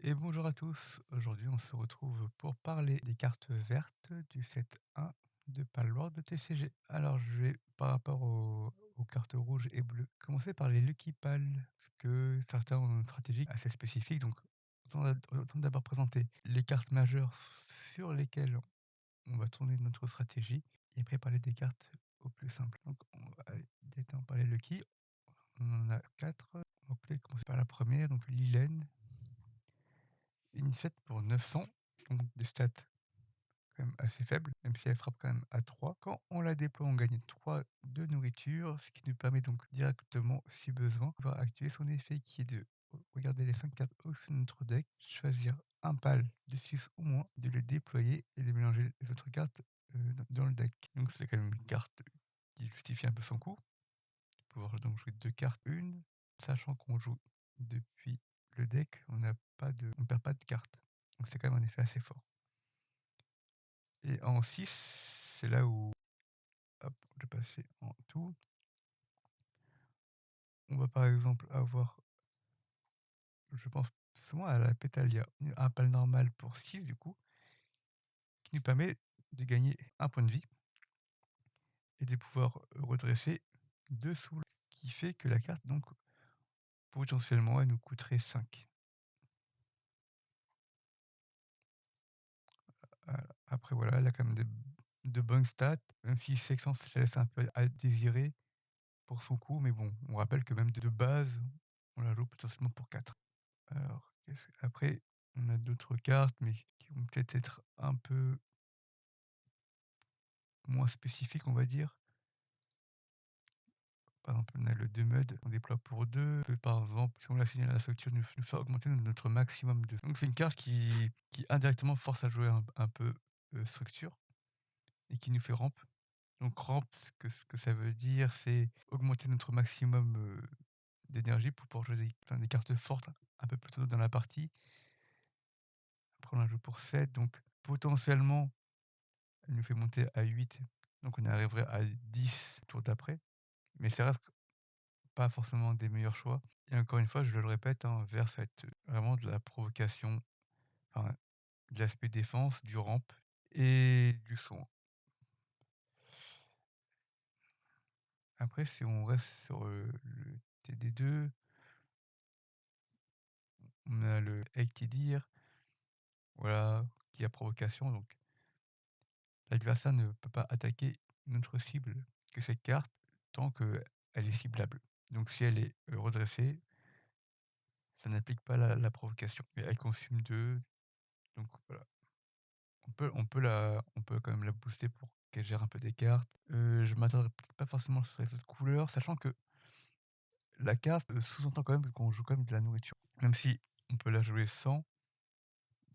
Et bonjour à tous. Aujourd'hui, on se retrouve pour parler des cartes vertes du set 1 de Palworld de TCG. Alors, je vais, par rapport aux cartes rouges et bleues, commencer par les Lucky Pal, parce que certains ont une stratégie assez spécifique. Donc, autant d'abord présenter les cartes majeures sur lesquelles on va tourner notre stratégie, et après parler des cartes au plus simple. Donc, on va aller directement parler Lucky. On en a 4. Donc, on va commencer par la première, donc Lilen. Une 7 pour 900, donc des stats quand même assez faibles, même si elle frappe quand même à 3. Quand on la déploie, on gagne 3 de nourriture, ce qui nous permet donc directement, si besoin, de pouvoir activer son effet qui est de regarder les 5 cartes au fond de notre deck, choisir un pal de 6 ou moins, de le déployer et de mélanger les autres cartes dans le deck. Donc c'est quand même une carte qui justifie un peu son coût, de pouvoir donc jouer 2 cartes, une, sachant qu'on joue depuis le deck, on perd pas de cartes. Donc c'est quand même un effet assez fort. Et en 6, c'est là où, hop, je vais passer en tout. On va par exemple avoir, je pense souvent à la Pétalia, un pal normal pour 6 du coup, qui nous permet de gagner un point de vie et de pouvoir redresser 2 souls, qui fait que la carte donc potentiellement elle nous coûterait 5. Après voilà, elle a quand même de bonnes stats, même si Sexence ça laisse un peu à désirer pour son coup, mais bon, on rappelle que même de base, on la joue potentiellement pour 4. Alors, après, on a d'autres cartes, mais qui vont peut-être être un peu moins spécifiques, on va dire. Par exemple, on a le Demud, on déploie pour 2. Par exemple, si on l'assigne à la structure, nous faire augmenter notre maximum de. Donc c'est une carte qui indirectement force à jouer un peu structure et qui nous fait ramp. Donc ramp, ce que ça veut dire, c'est augmenter notre maximum d'énergie pour pouvoir jouer des cartes fortes un peu plus tôt dans la partie. Après, on la joue pour 7, donc potentiellement, elle nous fait monter à 8, donc on arriverait à 10 tours d'après. Mais ça reste pas forcément des meilleurs choix. Et encore une fois, je le répète, hein, Vert, ça va être vraiment de la provocation, enfin, de l'aspect défense, du ramp et du soin. Après, si on reste sur le TD2, on a le Ektidir, voilà, qui a provocation. Donc, l'adversaire ne peut pas attaquer notre cible que cette carte tant qu'elle est ciblable. Donc, si elle est redressée, ça n'applique pas la provocation. Mais elle consume 2, donc voilà. On peut quand même la booster pour qu'elle gère un peu des cartes. Je m'attarderai peut-être pas forcément sur les autres couleurs, sachant que la carte, sous-entend quand même qu'on joue quand même de la nourriture. Même si on peut la jouer sans,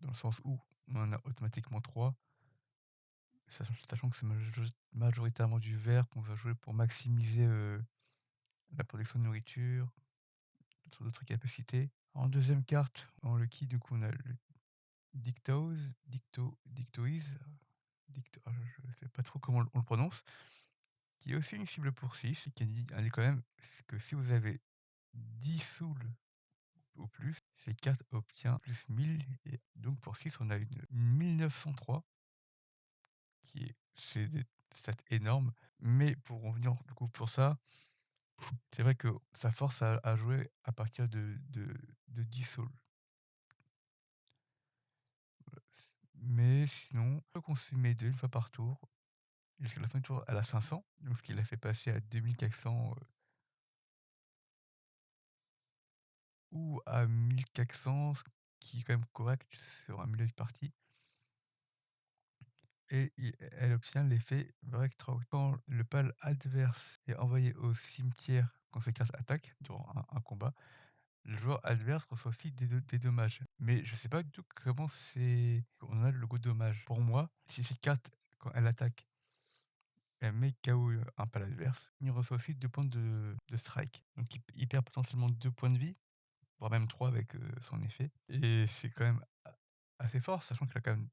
dans le sens où on en a automatiquement 3, sachant que c'est majoritairement du vert qu'on va jouer pour maximiser, la production de nourriture, d'autres capacités. En deuxième carte, en lucky, du coup, on a le Dictoise, je ne sais pas trop comment on le prononce, qui est aussi une cible pour 6 et qui indique quand même que si vous avez 10 souls au plus, cette carte obtient plus 1000 et donc pour 6 on a une 1903 c'est des stats énormes, mais pour revenir du coup pour ça, c'est vrai que ça force à jouer à partir de 10 souls. Mais sinon, on peut consommer 2 une fois par tour. Jusqu'à la fin du tour, elle a 500, donc ce qui l'a fait passer à 2400, ou à 1400, ce qui est quand même correct sur un milieu de partie. Et elle obtient l'effet Breakthrough. Quand le pal adverse est envoyé au cimetière quand ses cartes attaquent durant un combat, le joueur adverse reçoit aussi des dommages. Mais je sais pas du tout comment on a le logo dommage. Pour moi, si cette carte, quand elle attaque, elle met KO un pal adverse, il reçoit aussi 2 points de strike. Donc il perd potentiellement 2 points de vie, voire même 3 avec son effet. Et c'est quand même assez fort, sachant qu'elle a quand même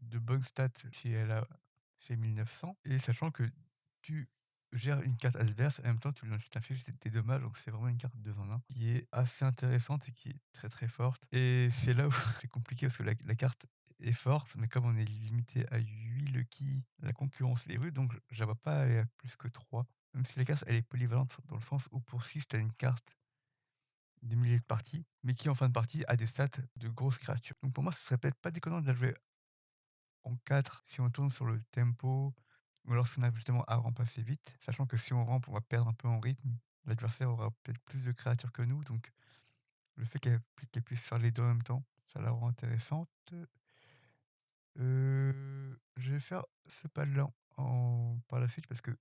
de bonnes stats si elle a ses 1900, et sachant que tu gères une carte adverse et en même temps tu t'infliges tes dommages, donc c'est vraiment une carte 2 en 1 qui est assez intéressante et qui est très, très forte et c'est là où c'est compliqué parce que la carte est forte, mais comme on est limité à 8 Lucky, la concurrence est rude, donc je la vois pas aller à plus que 3. Même si la carte, elle est polyvalente dans le sens où pour 6 tu as une carte des milliers de parties, mais qui en fin de partie a des stats de grosses créatures. Donc pour moi, ça serait peut-être pas déconnant de la jouer en 4 si on tourne sur le tempo ou alors si on a justement à remplacer vite, sachant que si on rampe, on va perdre un peu en rythme. L'adversaire aura peut-être plus de créatures que nous, donc le fait qu'elle puisse faire les 2 en même temps, ça la rend intéressante. Je vais faire ce pal-là en par la suite parce que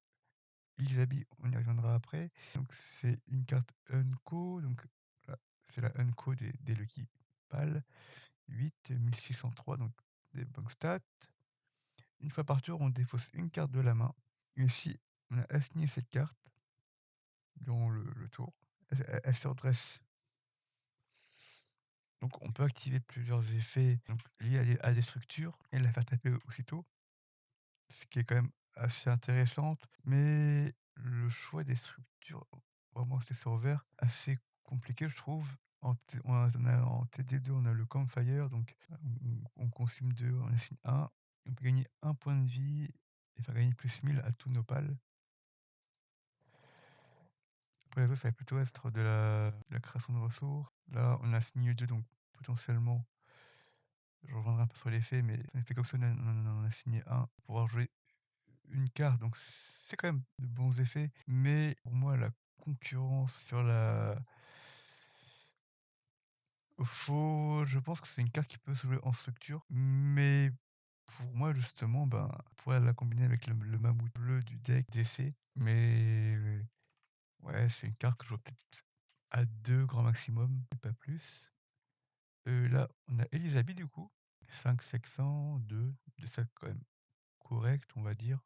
Ilzabi, on y reviendra après. Donc c'est une carte Unco, donc là, c'est la Unco des Lucky Pals. 8, 1603, donc des bonnes stats. Une fois par tour, on défausse une carte de la main. Et si on a assigné cette carte durant le tour, elle se redresse. Donc on peut activer plusieurs effets donc, liés à des structures et la faire taper aussitôt, ce qui est quand même assez intéressante. Mais le choix des structures, vraiment c'est sur vert, assez compliqué je trouve. En TD2, on a le Campfire, donc on consomme 2, on assigne 1. On peut gagner 1 point de vie et faire gagner plus 1000 à tous nos pals. Après les autres, ça va plutôt être de la création de ressources. Là, on a signé 2, donc potentiellement, je reviendrai un peu sur les faits, mais un effet comme ça, on a signé 1 pour pouvoir jouer une carte, donc c'est quand même de bons effets. Mais pour moi, la concurrence sur la je pense que c'est une carte qui peut se jouer en structure, mais pour moi, justement, ben, on pourrait la combiner avec le mammouth bleu du deck d'essai, mais ouais, c'est une carte que je vois peut-être à 2 grand maximum, et pas plus. Là, on a Elisabeth du coup, 5 700, 2, des stats quand même corrects, on va dire.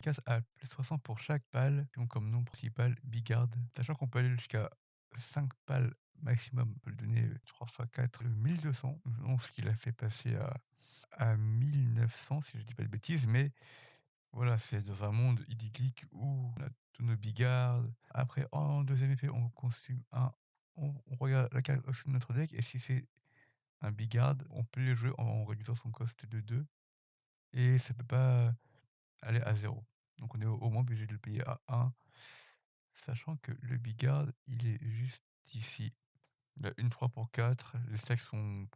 Casse à +60 pour chaque pal qui ont comme nom principal Bigard. Sachant qu'on peut aller jusqu'à 5 pals maximum, on peut le donner 3 fois 4, 1200, donc ce qui l'a fait passer à 1900 si je dis pas de bêtises, mais voilà, c'est dans un monde idyllique où on a tous nos bigards. Après, en deuxième effet, on consume un on regarde la carte au-dessus de notre deck et si c'est un bigard, on peut les jouer en réduisant son cost de 2 et ça peut pas aller à 0. Donc on est au moins obligé de le payer à 1, sachant que le bigard, il est juste ici. Il a une 3 pour 4, les stacks sont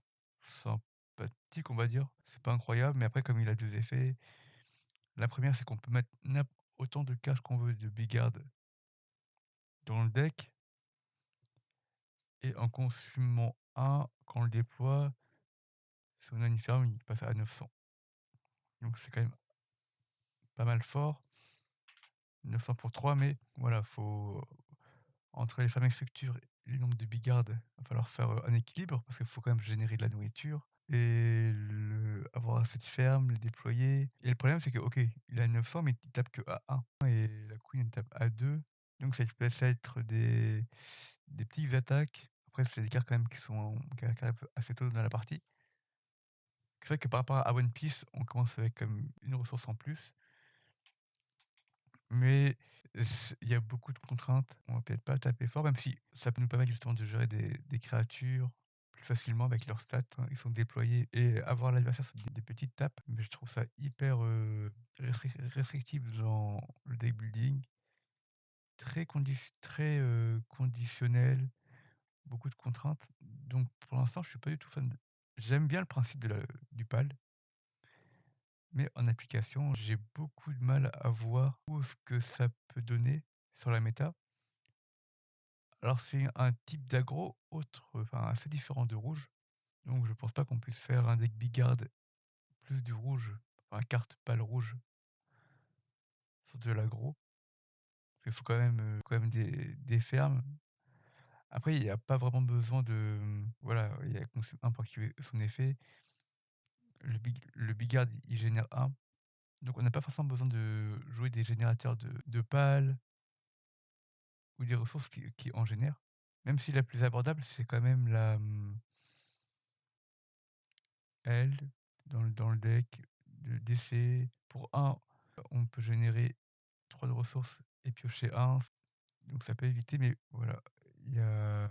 sympathiques, on va dire. C'est pas incroyable, mais après comme il a 2 effets, la première c'est qu'on peut mettre autant de cartes qu'on veut de bigard dans le deck et en consumant un quand on le déploie, si on a une ferme, il passe à 900. Donc c'est quand même pas mal fort. 900 pour 3, mais voilà, faut entre les fameuses structures et le nombre de bigards, va falloir faire, un équilibre parce qu'il faut quand même générer de la nourriture et avoir cette ferme, le déployer et le problème c'est que, OK, il a 900 mais il tape que à 1 et la queen elle tape à 2 donc ça peut être des petites attaques. Après c'est des cartes quand même qui arrivent assez tôt dans la partie. C'est vrai que par rapport à One Piece, on commence avec comme une ressource en plus. Mais il y a beaucoup de contraintes. On va peut-être pas taper fort, même si ça peut nous permettre justement de gérer des créatures plus facilement avec leurs stats, hein. Ils sont déployés et avoir l'adversaire sur des petites tapes, mais je trouve ça hyper, restrictif dans le deck building. Très conditionnel, beaucoup de contraintes. Donc pour l'instant, je suis pas du tout fan de j'aime bien le principe du PAL, mais en application, j'ai beaucoup de mal à voir où ce que ça peut donner sur la méta. Alors c'est un type d'aggro enfin assez différent de rouge, donc je pense pas qu'on puisse faire un deck Bigard plus du rouge, enfin carte pâle rouge sur de l'aggro. Il faut quand même des fermes. Après il y a pas vraiment besoin de, voilà, il y a consume 1 pour activer son effet. Le Bigard il génère 1, donc on n'a pas forcément besoin de jouer des générateurs de pales ou des ressources qui en génèrent. Même si la plus abordable, c'est quand même elle, dans le deck de DC. Pour un on peut générer 3 de ressources et piocher un, donc ça peut éviter, mais voilà, il y a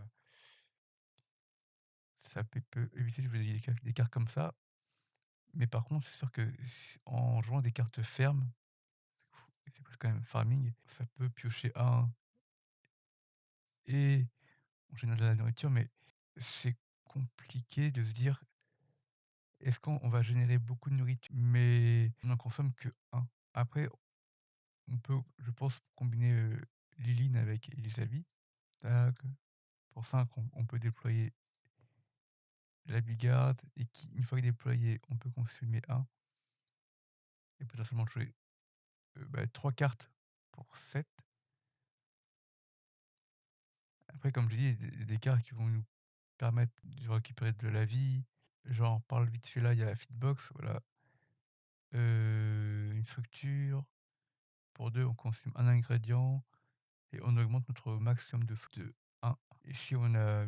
ça peut éviter de jouer des cartes comme ça, mais par contre, c'est sûr que s en jouant des cartes fermes, c'est presque quand même farming, ça peut piocher un et on génère de la nourriture, mais c'est compliqué de se dire: «Est-ce qu'on va générer beaucoup de nourriture?» mais on n'en consomme que un. Après, on peut, je pense, combiner, Liline avec Elisabi. Tac, pour 5 on peut déployer la bigarde et qui une fois déployée, on peut consommer un et potentiellement jouer, 3 cartes pour 7. Après, comme je dis, il y a des cartes qui vont nous permettre de récupérer de la vie. J'en parle vite fait là, il y a la Fitbox, voilà, une structure. Pour 2 on consomme un ingrédient et on augmente notre maximum de 1 et si on a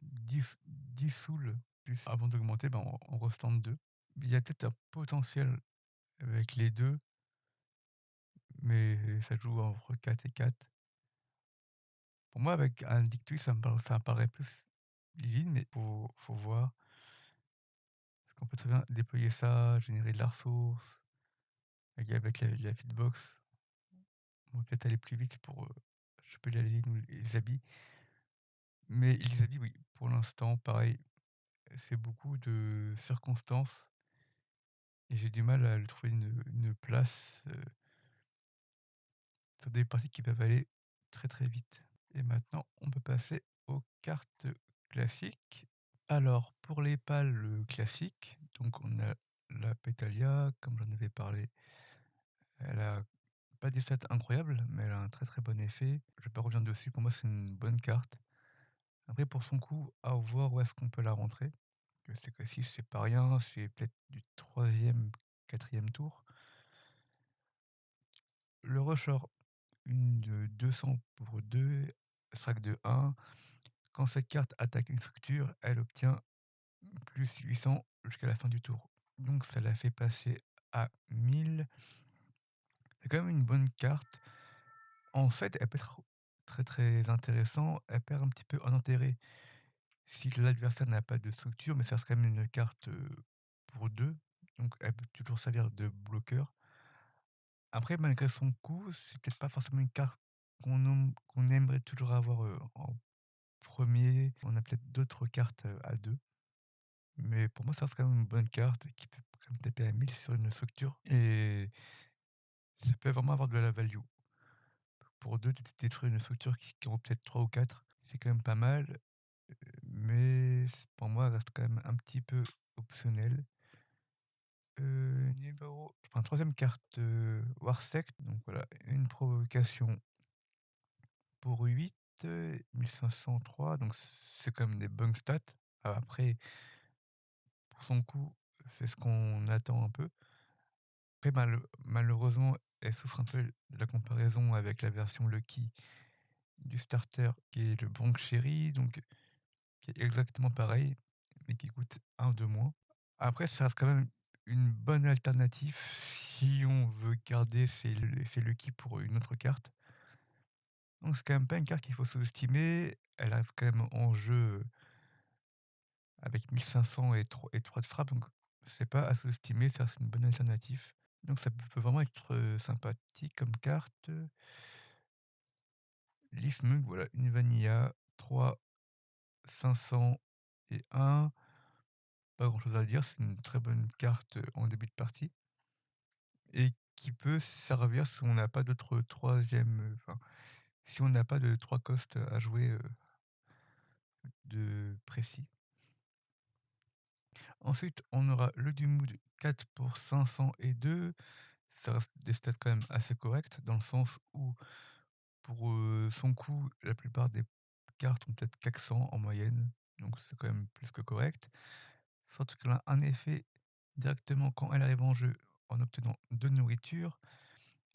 10 souls plus avant d'augmenter, ben, on restante 2. Il y a peut-être un potentiel avec les 2, mais ça joue entre 4 et 4. Pour moi, avec un Dictui, ça me paraît plus Liline, mais faut voir. Parce qu'on peut très bien déployer ça, générer de la ressource, avec la Fitbox, on va peut-être aller plus vite pour, choper la Liline ou les habits. Mais les habits, oui, pour l'instant, pareil, c'est beaucoup de circonstances et j'ai du mal à lui trouver une place, sur des parties qui peuvent aller très, très vite. Et maintenant, on peut passer aux cartes classiques. Alors, pour les pales, classiques, donc on a la Pétalia, comme j'en avais parlé, elle a pas des stats incroyables, mais elle a un très, très bon effet. Je vais pas revenir dessus, pour moi, c'est une bonne carte. Après, pour son coût, à voir où est-ce qu'on peut la rentrer. Que c'est que si c'est pas rien, c'est peut-être du troisième, quatrième tour. Le ressort, une de 200 pour 2, strac de 1. Quand cette carte attaque une structure, elle obtient plus 800 jusqu'à la fin du tour. Donc ça la fait passer à 1000. C'est quand même une bonne carte. En fait, elle peut être très, très intéressant. Elle perd un petit peu en intérêt si l'adversaire n'a pas de structure, mais ça reste quand même une carte, pour 2. Donc elle peut toujours servir de bloqueur. Après, malgré son coût, c'est peut-être pas forcément une carte qu'on aimerait toujours avoir, en premier. On a peut-être d'autres cartes, à 2. Mais pour moi, ça reste quand même une bonne carte qui peut quand même taper à 1000 sur une structure et ça peut vraiment avoir de la value. Pour 2 détruire une structure qui en vaut peut-être 3 ou 4, c'est quand même pas mal, mais pour moi, elle reste quand même un petit peu optionnel. Je prends 3e carte, Warsect, donc voilà, une provocation pour 8, 1503, donc c'est quand même des bonnes stats. Après, pour son coût, c'est ce qu'on attend un peu. Après malheureusement, elle souffre un peu de la comparaison avec la version Lucky du starter qui est le Bronx Cherry, donc qui est exactement pareil, mais qui coûte un de moins. Après, ça reste quand même une bonne alternative si on veut garder ses Lucky pour une autre carte. Donc c'est quand même pas une carte qu'il faut sous-estimer. Elle arrive quand même en jeu, avec 1500 et 3 de frappe, donc c'est pas à sous-estimer, ça reste une bonne alternative. Donc ça peut vraiment être, sympathique comme carte. Leaf Mug, voilà, une vanilla, 3, 500 et 1. Pas grand-chose à dire, c'est une très bonne carte, en début de partie et qui peut servir si on n'a pas d'autres troisième, enfin, si on n'a pas de 3 cost à jouer, de précis. Ensuite, on aura le Dumoud 4 pour 500 et 2. Ça reste des stats quand même assez correctes dans le sens où pour, son coût, la plupart des cartes ont peut-être 400 en moyenne, donc c'est quand même plus que correct. Surtout qu'elle a un effet directement quand elle arrive en jeu en obtenant de nourriture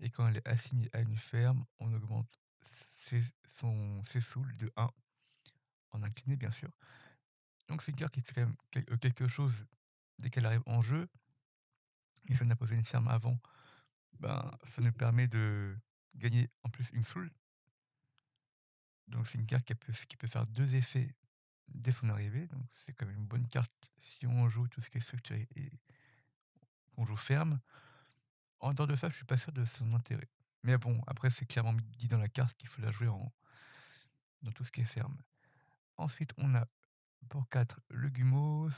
et quand elle est assignée à une ferme, on augmente ses souls de 1 en incliné bien sûr. Donc c'est une carte qui fait quand même quelque chose dès qu'elle arrive en jeu et si on a posé une ferme avant, Ben, ça nous permet de gagner en plus une soul. Donc c'est une carte qui peut faire 2 effets dès son arrivée, donc c'est quand même une bonne carte si on joue tout ce qui est structuré et qu'on joue ferme. En dehors de ça, je suis pas sûr de son intérêt. Mais bon, après c'est clairement dit dans la carte qu'il faut la jouer en dans tout ce qui est ferme. Ensuite, on a pour 4 le Gumos,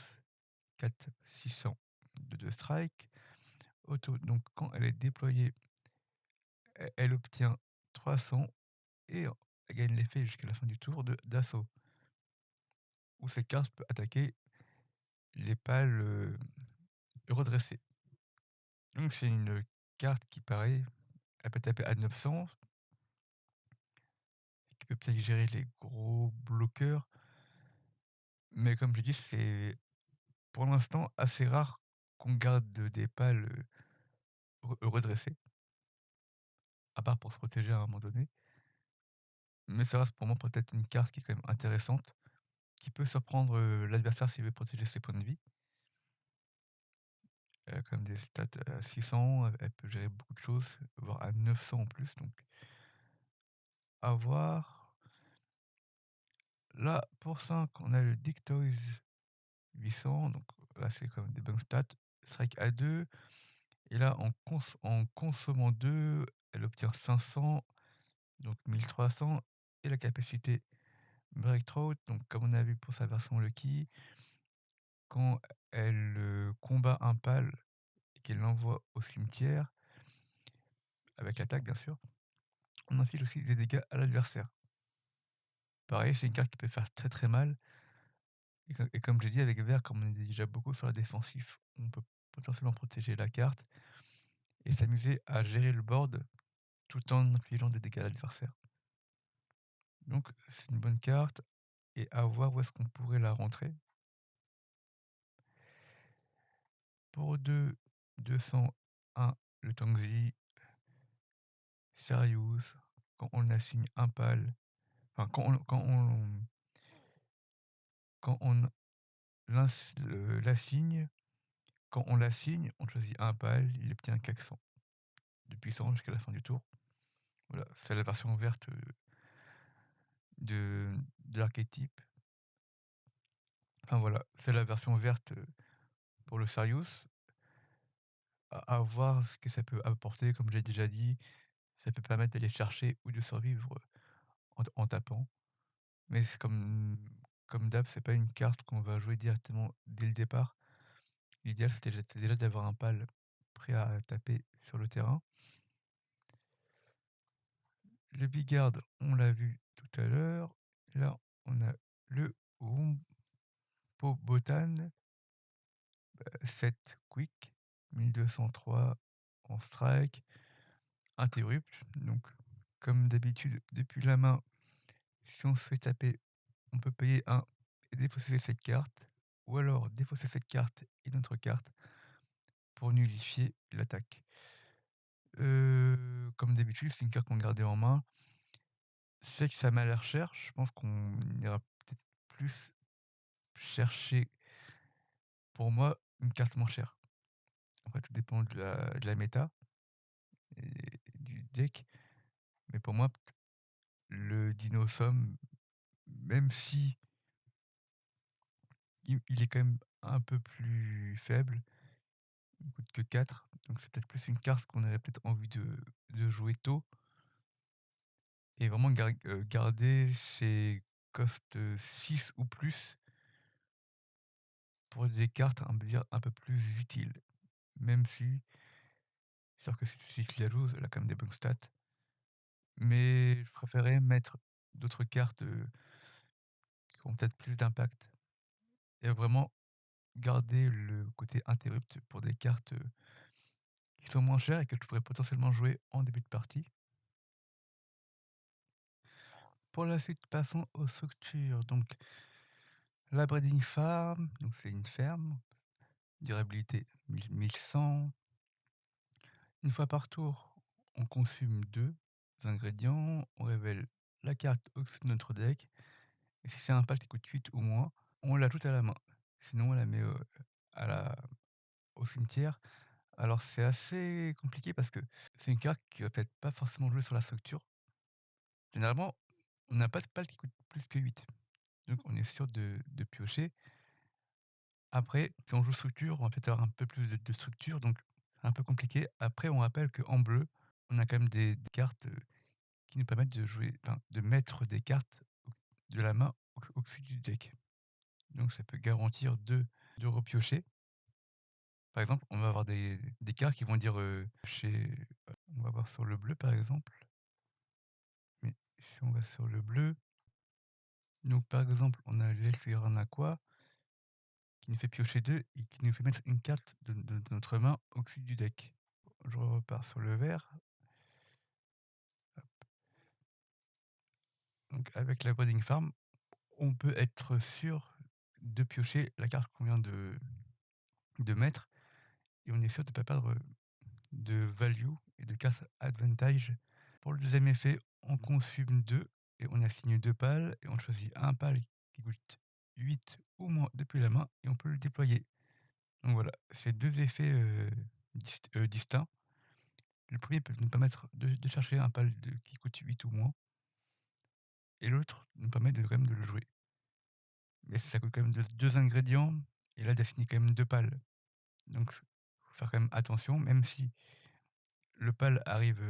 4 600 de 2 strike. Auto, donc quand elle est déployée, elle obtient 300 et elle gagne l'effet jusqu'à la fin du tour d'assaut, où cette carte peut attaquer les pales, redressées. Donc c'est une carte qui pareil, elle peut taper à 900, qui peut peut-être gérer les gros bloqueurs, mais comme je dis, c'est pour l'instant assez rare qu'on garde des pales, redressées, à part pour se protéger à un moment donné. Mais ça reste pour moi peut-être une carte qui est quand même intéressante, qui peut surprendre, l'adversaire s'il veut protéger ses points de vie. Elle a quand même des stats à 600, elle peut gérer beaucoup de choses, voire à 900 en plus, donc à voir. Là, pour 5 on a le Dictoise 800, donc là, c'est quand même des bonnes stats. Strike à 2 et là, en consommant 2 elle obtient 500, donc 1300 et la capacité Breakthrough, donc comme on a vu pour sa version Lucky, quand elle, combat un pal et qu'elle l'envoie au cimetière, avec l'attaque bien sûr, on inflige aussi des dégâts à l'adversaire. Pareil, c'est une carte qui peut faire très, très mal et comme je l'ai dit avec vert, comme on est déjà beaucoup sur la défensif, on peut potentiellement protéger la carte et s'amuser à gérer le board tout en infligeant des dégâts à l'adversaire. Donc c'est une bonne carte et à voir où est-ce qu'on pourrait la rentrer. Pour 201, le Tangzi, Serious, quand on assigne un pal, enfin quand on l'assigne, quand on l'assigne, on choisit un pal, il obtient 400 de puissance jusqu'à la fin du tour. Voilà, c'est la version verte, de l'archétype. Enfin voilà, c'est la version verte, pour le Sirius. À voir ce que ça peut apporter, comme j'ai déjà dit, ça peut permettre d'aller chercher ou de survivre, en tapant. Mais c'est comme d'hab, c'est pas une carte qu'on va jouer directement dès le départ. L'idéal, c'est déjà d'avoir un pal prêt à taper sur le terrain. Le Bigard, on l'a vu tout à l'heure. Là, on a le Rumpobotan, 7 quick, 1203 en strike, interrupt. Donc, comme d'habitude, depuis la main, si on se fait taper, on peut payer un et défausser cette carte, ou alors défausser cette carte et notre carte pour nullifier l'attaque. Comme d'habitude, c'est une carte qu'on gardait en main. C'est que ça m'a l'air cher, je pense qu'on ira peut-être plus chercher, pour moi, une carte moins chère. Après tout dépend de la méta et du deck, mais pour moi, le Dinosaur, même si il est quand même un peu plus faible, il coûte que 4, donc c'est peut-être plus une carte qu'on aurait peut-être envie de jouer tôt et vraiment garder ses cost, 6 ou plus pour des cartes, on va dire, un peu plus utiles. Même si c'est sûr que si tu la joues, elle a quand même des bonnes stats, mais je préférais mettre d'autres cartes, qui ont peut-être plus d'impact et vraiment garder le côté interrupt pour des cartes, qui sont moins chères et que je pourrais potentiellement jouer en début de partie. Pour la suite, passons aux structures. Donc, la breeding farm, donc c'est une ferme, durabilité 1100. Une fois par tour, on consomme 2 ingrédients, on révèle la carte au-dessus de notre deck et si c'est un pack qui coûte 8 ou moins, on l'ajoute à la main. Sinon on la met, à la au cimetière Alors c'est assez compliqué parce que c'est une carte qui va peut-être pas forcément jouer sur la structure. Généralement, on n'a pas de pal qui coûte plus que 8, donc on est sûr de piocher. Après, si on joue structure, on va peut-être avoir un peu plus de structure, donc c'est un peu compliqué. Après, on rappelle qu'en bleu, on a quand même des cartes, qui nous permettent de jouer enfin, de mettre des cartes de la main au-dessus du deck. Donc ça peut garantir de repiocher. Par exemple, on va avoir des cartes qui vont dire, on va voir sur le bleu, par exemple, mais si on va sur le bleu, donc par exemple, on a l'Elfir Aqua qui nous fait piocher 2 et qui nous fait mettre une carte de notre main au-dessus du deck. Je repars sur le vert. Donc avec la Breeding Farm, on peut être sûr de piocher la carte qu'on vient de mettre et on est sûr de ne pas perdre, de value et de casse advantage. Pour le deuxième effet, on consume 2 et on assigne 2 pals et on choisit un pal qui coûte 8 ou moins depuis la main et on peut le déployer. Donc voilà, c'est 2 effets, distincts. Le premier peut nous permettre de chercher un pal qui coûte 8 ou moins et l'autre nous permet de quand même de le jouer. Mais ça coûte quand même deux ingrédients et là d'assigner quand même 2 pals. Donc faut faire quand même attention, même si le pal arrive,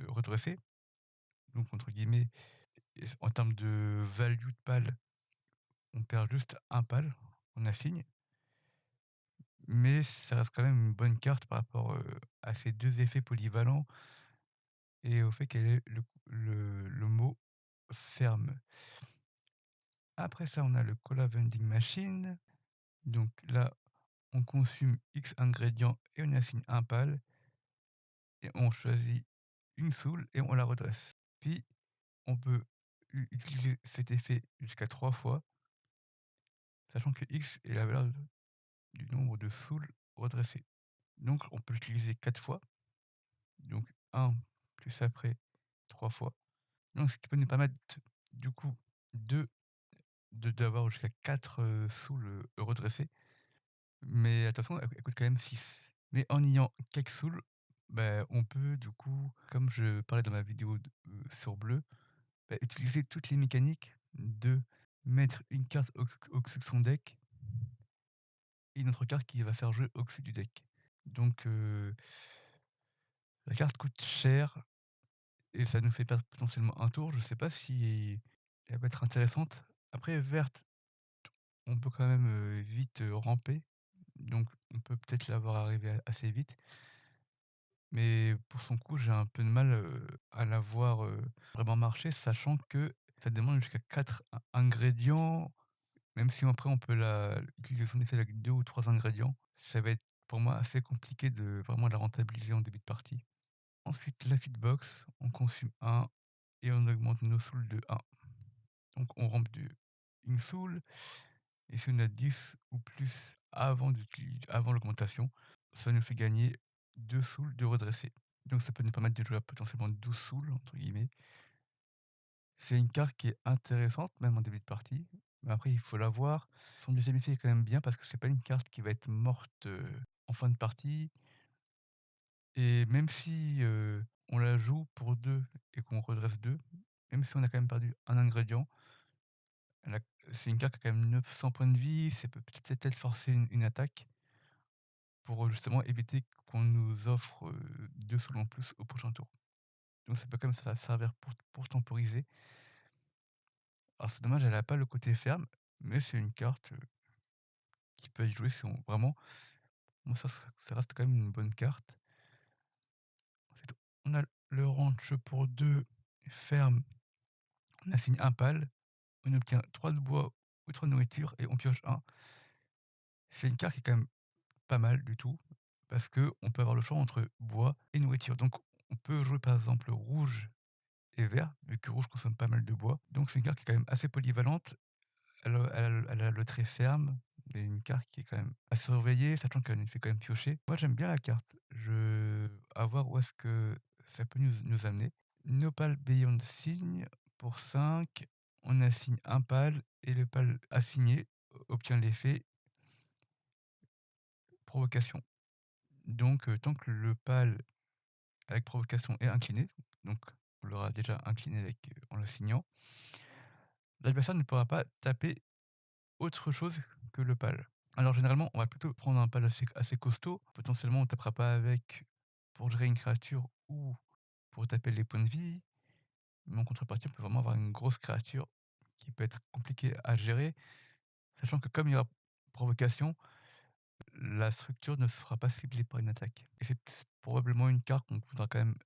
redressé, donc entre guillemets, en termes de value de pal, on perd juste un pal, on assigne, mais ça reste quand même une bonne carte par rapport, à ces 2 effets polyvalents et au fait qu'elle ait le mot «ferme». Après ça, on a le Cola Vending Machine, donc là, on consomme X ingrédients et on assigne un pal et on choisit une soul et on la redresse. Puis on peut utiliser cet effet jusqu'à 3 fois, sachant que X est la valeur du nombre de souls redressés. Donc on peut l'utiliser 4 fois, donc un plus après 3 fois. Donc ce qui peut nous permettre du coup de d'avoir jusqu'à 4 souls, redressés. Mais attention, elle coûte quand même 6. Mais en ayant quelques souls, bah, on peut du coup, comme je parlais dans ma vidéo sur bleu, bah, utiliser toutes les mécaniques de mettre une carte au-dessus de son deck et une autre carte qui va faire jouer au-dessus du deck. Donc la carte coûte cher et ça nous fait perdre potentiellement un tour. Je sais pas si elle va être intéressante. Après verte, on peut quand même, vite, ramper, donc on peut peut-être la voir arriver assez vite. Mais pour son coup, j'ai un peu de mal, à la voir, vraiment marcher, sachant que ça demande jusqu'à 4 ingrédients. Même si après on peut la utiliser son effet avec 2 ou 3 ingrédients, ça va être pour moi assez compliqué de vraiment la rentabiliser en début de partie. Ensuite, la Fitbox, on consomme un et on augmente nos souls de un. Donc on rampe de une soul et si on a 10 ou plus avant l'augmentation, ça nous fait gagner 2 souls de redressés. Donc ça peut nous permettre de jouer à potentiellement 12 souls entre guillemets. C'est une carte qui est intéressante, même en début de partie, mais après il faut la voir. Son deuxième effet est quand même bien parce que c'est pas une carte qui va être morte, en fin de partie et même si, on la joue pour 2 et qu'on redresse 2, même si on a quand même perdu un ingrédient, elle a c'est une carte qui a quand même 900 points de vie, ça peut peut-être forcer une attaque pour, justement éviter qu'on nous offre, 2 sous en plus au prochain tour. Donc ça peut quand même ça servir pour temporiser. Alors c'est dommage, elle a pas le côté ferme, mais c'est une carte, qui peut être jouée si on vraiment moi ça reste quand même une bonne carte. Ensuite, on a le ranch pour 2 ferme, on assigne un pal, on obtient 3 de bois ou 3 de nourriture et on pioche un. C'est une carte qui est quand même pas mal du tout, parce que on peut avoir le choix entre bois et nourriture. Donc on peut jouer par exemple rouge et vert, vu que rouge consomme pas mal de bois. Donc c'est une carte qui est quand même assez polyvalente. Elle a le trait ferme, mais une carte qui est quand même à surveiller, sachant qu'elle nous fait quand même piocher. Moi, j'aime bien la carte. À voir où est-ce que ça peut nous amener. Nopal Beyond Signe pour 5, on assigne un pal et le pal assigné obtient l'effet provocation. Donc tant que le pal avec provocation est incliné, donc on l'aura déjà incliné en le signant, l'adversaire ne pourra pas taper autre chose que le pal. Alors généralement, on va plutôt prendre un pal assez costaud. Potentiellement, on tapera pas avec pour gérer une créature ou pour taper les points de vie. Mais en contrepartie, on peut vraiment avoir une grosse créature qui peut être compliquée à gérer, sachant que comme il y aura provocation, la structure ne sera pas ciblée par une attaque. Et c'est probablement une carte qu'on voudra quand même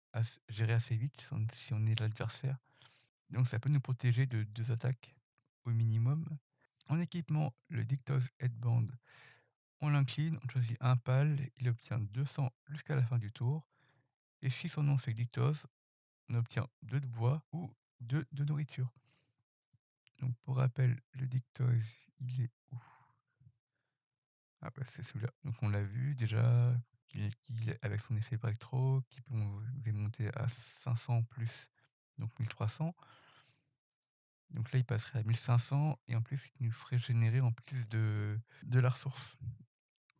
gérer assez vite si on est l'adversaire. Donc ça peut nous protéger de 2 attaques au minimum. En équipement, le Dictos Headband, on l'incline, on choisit un pal, il obtient 200 jusqu'à la fin du tour. Et si son nom c'est Dictos, on obtient 2 de bois ou 2 de nourriture. Donc pour rappel, le Dictos, il est où? Ah bah c'est celui-là. Donc on l'a vu déjà, qu'il est avec son effet break throw, qui pouvait monter à 500 plus, donc 1300. Donc là, il passerait à 1500 et en plus, il nous ferait générer en plus de la ressource.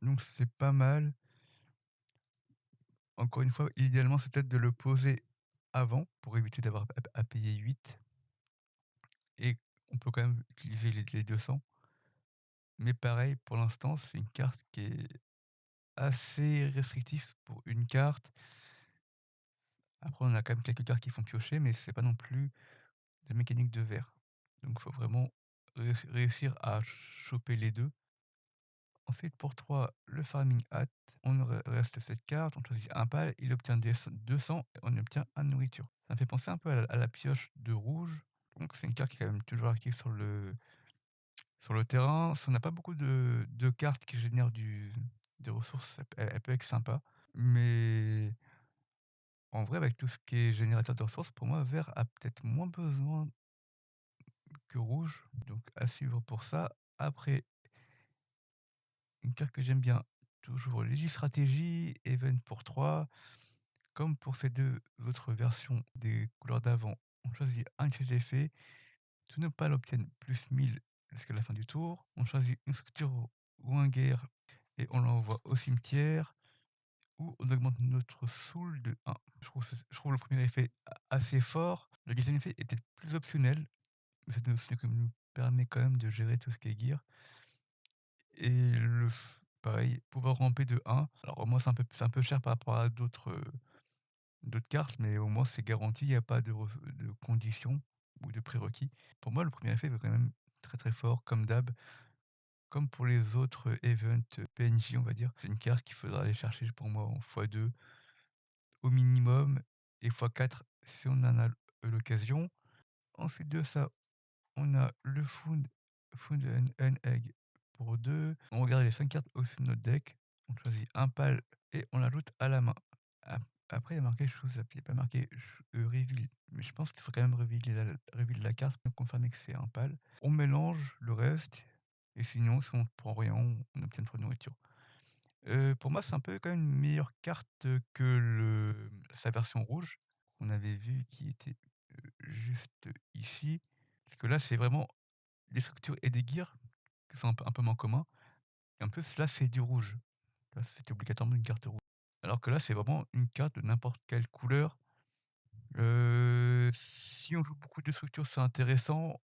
Donc c'est pas mal. Encore une fois, idéalement, c'est peut-être de le poser avant pour éviter d'avoir à payer 8 et on peut quand même utiliser les 200. Mais pareil, pour l'instant, c'est une carte qui est assez restrictive pour une carte. Après, on a quand même quelques cartes qui font piocher, mais c'est pas non plus la mécanique de verre. Donc il faut vraiment réussir à choper les 2. Ensuite, pour 3, le Farming Hat. On reste cette carte, on choisit un pal, il obtient 200 et on obtient un de nourriture. Ça me fait penser un peu à la pioche de rouge. Donc c'est une carte qui est quand même toujours active sur le terrain. Si on n'a pas beaucoup de cartes qui génèrent des ressources, elle peut être sympa. Mais en vrai, avec tout ce qui est générateur de ressources, pour moi, vert a peut-être moins besoin que rouge. Donc à suivre pour ça. Après, une carte que j'aime bien, toujours Stratégie, Event pour 3. Comme pour ces 2 autres versions des couleurs d'avant, on choisit un de ses effets. Tous nos pals obtiennent +1000 jusqu'à la fin du tour. On choisit une structure ou un guerre et on l'envoie au cimetière ou on augmente notre soul de 1. Je trouve le premier effet assez fort. Le deuxième effet était plus optionnel, mais ça nous permet quand même de gérer tout ce qui est gear et pareil, pouvoir ramper de 1. Alors moi, c'est un peu cher par rapport à d'autres cartes, mais au moins c'est garanti, il y a pas de conditions ou de prérequis. Pour moi, le premier effet est quand même très, très fort comme d'hab, comme pour les autres events PNJ, on va dire. C'est une carte qu'il faudra aller chercher pour moi en x2 au minimum et x4 si on en a l'occasion. Ensuite de ça, on a le Found an Egg pour 2. On regarde les 5 cartes au-dessus de notre deck. On choisit un pal et on l'ajoute à la main. Ap Après, il y a marqué chose, il y a pas marqué reveal, mais je pense qu'il faut quand même reveal la carte pour confirmer que c'est un pal. On mélange le reste et sinon, si on prend rien, on obtient notre nourriture. Pour moi, c'est un peu quand même une meilleure carte que sa version rouge, qu'on avait vu qui était, juste ici. Parce que là, c'est vraiment des structures et des gears qui sont un peu moins communs et en plus là, c'est du rouge. Là, c'était obligatoirement une carte rouge. Alors que là, c'est vraiment une carte de n'importe quelle couleur. Si on joue beaucoup de structures, c'est intéressant,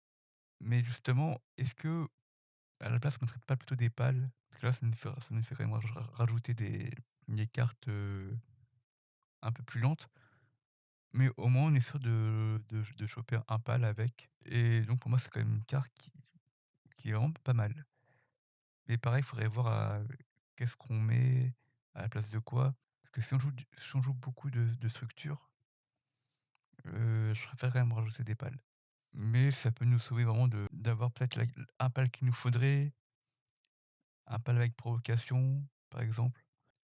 mais justement, est-ce que à la place, on mettrait pas plutôt des pales? Parce que là, ça nous fait quand même rajouter des cartes, un peu plus lentes, mais au moins on est sûr de choper un pal avec et donc pour moi, c'est quand même une carte qui est vraiment pas mal. Mais pareil, il faudrait voir qu'est-ce qu'on met à la place de quoi? Parce que si on joue beaucoup de structures, je préfère quand même rajouter des pales. Mais ça peut nous sauver vraiment d'avoir peut-être un pal qu'il nous faudrait, un pal avec provocation, par exemple.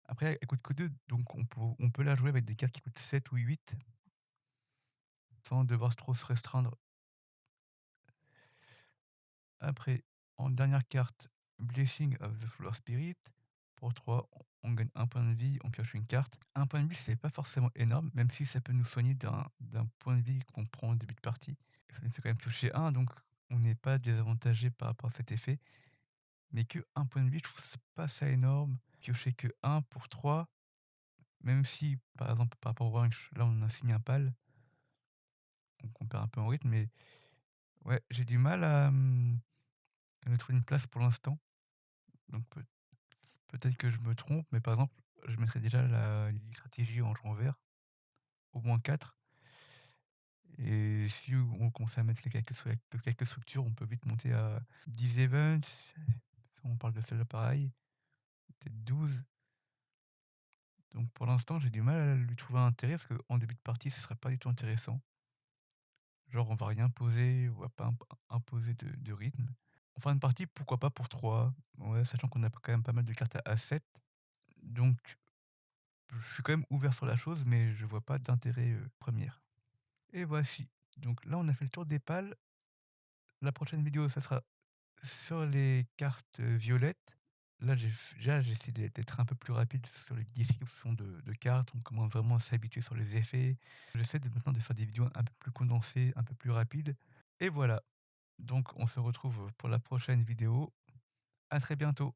Après, elle coûte que 2, donc on peut la jouer avec des cartes qui coûtent 7 ou 8 sans devoir trop se restreindre. Après, en dernière carte, Blessing of the Flower Spirit. Pour 3, on gagne un point de vie, on pioche une carte. Un point de vie, c'est pas forcément énorme, même si ça peut nous soigner d'un point de vie qu'on prend au début de partie. Ça nous fait quand même piocher un, donc on n'est pas désavantagé par rapport à cet effet. mais que un point de vie, je trouve c'est pas ça énorme. Piocher que un pour 3, même si, par exemple, par rapport au ranch, là, on assigne un pal, donc on perd un peu en rythme, mais ouais, j'ai du mal à me trouver une place pour l'instant. Donc peut-être que je me trompe, mais par exemple, je mettrais déjà la Lily Stratégie en jouant vert, au moins 4. Et si on commence à mettre quelques structures, on peut vite monter à 10 events. Si on parle de celle-là pareil, peut-être 12. Donc pour l'instant, j'ai du mal à lui trouver un intérêt parce qu'en début de partie, ce serait pas du tout intéressant. Genre, on va rien poser, on va pas imposer de rythme. En fin de partie, pourquoi pas pour 3, ouais, sachant qu'on a quand même pas mal de cartes à 7. Donc je suis quand même ouvert sur la chose, mais je vois pas d'intérêt, première. Et voici. Donc là, on a fait le tour des pales. La prochaine vidéo, ça sera sur les cartes, violettes. Là, j'ai essayé d'être un peu plus rapide sur les descriptions de cartes. On commence vraiment à s'habituer sur les effets. J'essaie maintenant de faire des vidéos un peu plus condensées, un peu plus rapides. Et voilà. Donc on se retrouve pour la prochaine vidéo. À très bientôt.